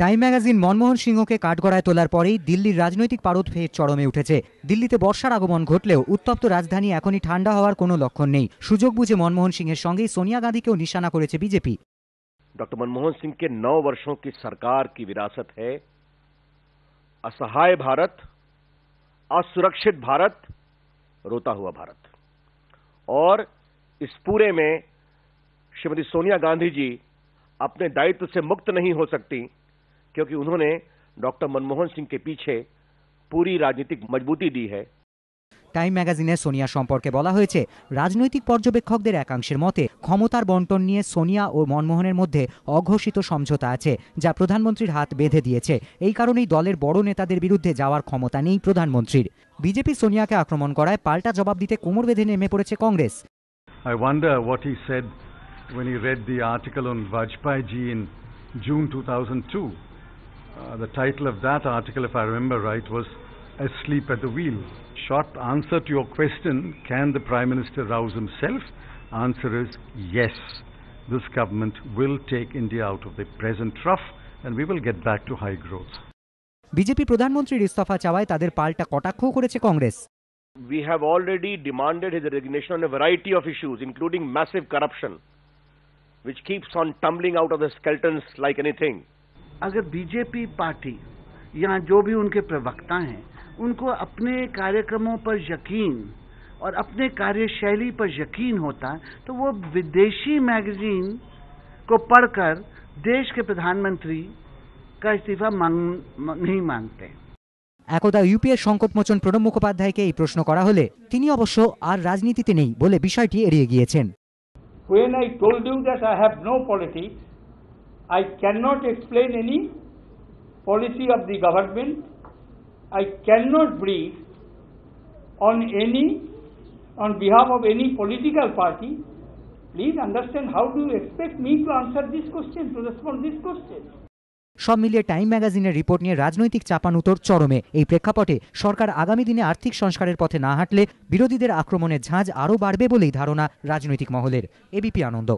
Time magazine Manmohan সিংহকে কাঠগড়ায় তোলার পরেই দিল্লির রাজনৈতিক পারদ ফের চরমে উঠেছে। দিল্লিতে বর্ষার আগমন ঘটলেও উত্তপ্ত রাজধানী এখনই ঠান্ডা হওয়ার কোনো লক্ষণ নেই। সুযোগ বুঝে মনমোহন সিংহের সঙ্গেই সোনিয়া गांधीকেও निशाना করেছে বিজেপি। डॉक्टर मनमोहन सिंह के 9 वर्षों की सरकार की विरासत है असहाय भारत, असुरक्षित भारत, रोता हुआ भारत। और इस पूरे में श्रीमती सोनिया गांधी जी अपने दायित्व से मुक्त नहीं हो सकती, क्योंकि उन्होंने डॉक्टर मनमोहन सिंह के पीछे पूरी राजनीतिक मजबूती दी है। টাইম ম্যাগাজিনে সোনিয়া সম্পর্কে বলা হয়েছে, রাজনৈতিক পর্যবেক্ষকদের একাংশের মতে ক্ষমতার বন্টন নিয়ে সোনিয়া ও মনমোহনের মধ্যে অঘোষিত সমঝোতা আছে, যা প্রধানমন্ত্রীর হাত বেঁধে দিয়েছে। এই কারণেই দলের বড় নেতাদের বিরুদ্ধে যাওয়ার ক্ষমতা নেই প্রধানমন্ত্রীর। বিজেপি সোনিয়াকে আক্রমণ করায় পাল্টা জবাব দিতে কোমর বেঁধে নেমে পড়েছে Congress. I wonder what he said when he read the article on Vajpayee ji in June 2002. The title of that article, if I remember right, was Asleep at the Wheel. Short answer to your question, can the Prime Minister rouse himself? Answer is yes. This government will take India out of the present trough and we will get back to high growth. BJP প্রধানমন্ত্রীর ইস্তফা চাওয়ায় তাদের পাল্টা কটাক্ষ করেছে Congress. We have already demanded his resignation on a variety of issues, including massive corruption, which keeps on tumbling out of the skeletons like anything. अगर BJP party या जो भी उनके प्रवक्ता हैं, उनको अपने कार्यक्रमों पर यकीन और अपने कार्यशैली पर यकीन होता तो वो विदेशी मैगजीन को पढ़कर देश के प्रधानमंत्री का इस्तीफा नहीं मांगते। একদা ইউপিএর সংকটমোচন প্রণব মুখোপাধ্যায়কে এই প্রশ্ন করা হলে তিনি অবশ্য আর রাজনীতিতে নেই বলে বিষয়টি এড়িয়ে গিয়েছেন। When I told you that I have no politics, I cannot explain any policy of the government. I cannot brief on behalf of any political party. Please understand, how do you expect me to answer this question, to respond this question? সব মিলিয়ে time ম্যাগাজিনের report নিয়ে রাজনৈতিক চাপানুতোর চরমে। এই প্রেক্ষাপটে সরকার আগামী দিনে আর্থিক সংস্কারের পথে না হাঁটলে বিরোধীদের আক্রমণের ঝাঁজ আরও বাড়বে বলেই ধারণা রাজনৈতিক মহলের। এবিপি আনন্দ।